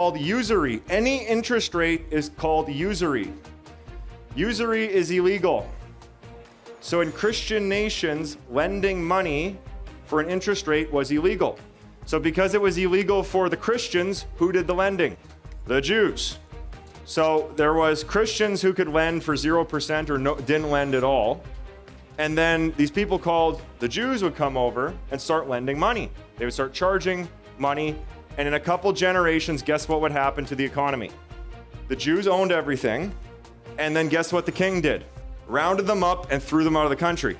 Called usury. Any interest rate is called usury. Usury is illegal. So in Christian nations, lending money for an interest rate was illegal. So because it was illegal for the Christians, who did the lending? The Jews. So there was Christians who could lend for 0% or didn't lend at all. And then these people called the Jews would come over and start lending money. They would start charging money. And in a couple generations, guess what would happen to the economy? The Jews owned everything. And then guess what the king did? Rounded them up and threw them out of the country.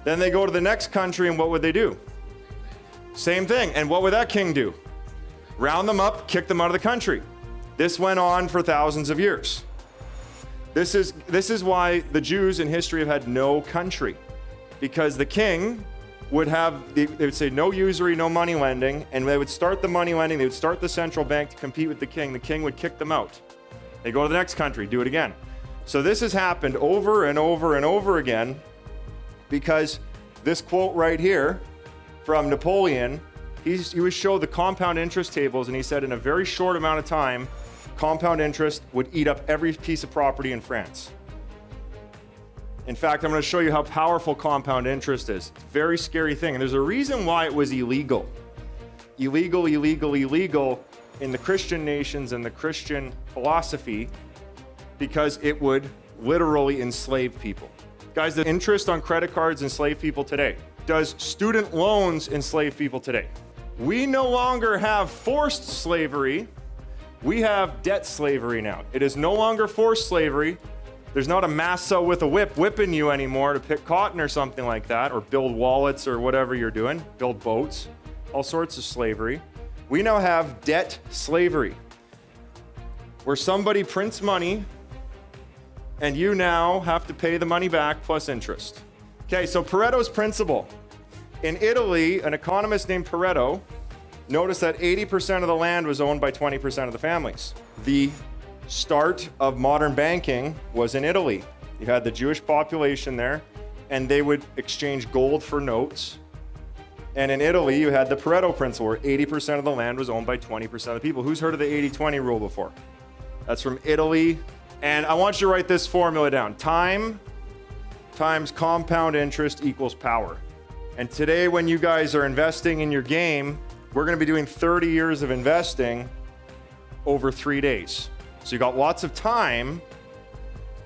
Then they go to the next country, and what would they do? Same thing. And what would that king do? Round them up, kick them out of the country. This went on for thousands of years. This is why the Jews in history have had no country. Because the king would have, they would say no usury, no money lending, and they would start the money lending, they would start the central bank to compete with the king would kick them out. They go to the next country, do it again. So this has happened over and over and over again because this quote right here from Napoleon, he would show the compound interest tables, and he said in a very short amount of time, compound interest would eat up every piece of property in France. In fact, I'm going to show you how powerful compound interest is. It's a very scary thing, and there's a reason why it was illegal. Illegal in the Christian nations and the Christian philosophy, because it would literally enslave people. Guys, the interest on credit cards enslave people today. Does student loans enslave people today? We no longer have forced slavery. We have debt slavery now. It is no longer forced slavery. There's not a massa with a whip whipping you anymore to pick cotton or something like that, or build wallets or whatever you're doing, build boats, all sorts of slavery. We now have debt slavery, where somebody prints money and you now have to pay the money back plus interest. Okay, so Pareto's principle. In Italy, an economist named Pareto noticed that 80% of the land was owned by 20% of the families. The start of modern banking was in Italy. You had the Jewish population there, and they would exchange gold for notes. And in Italy, you had the Pareto principle, where 80% of the land was owned by 20% of the people. Who's heard of the 80-20 rule before? That's from Italy. And I want you to write this formula down. Time times compound interest equals power. And today, when you guys are investing in your game, we're going to be doing 30 years of investing over 3 days. So you got lots of time,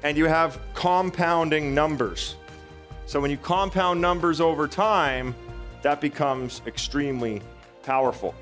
and you have compounding numbers. So when you compound numbers over time, that becomes extremely powerful.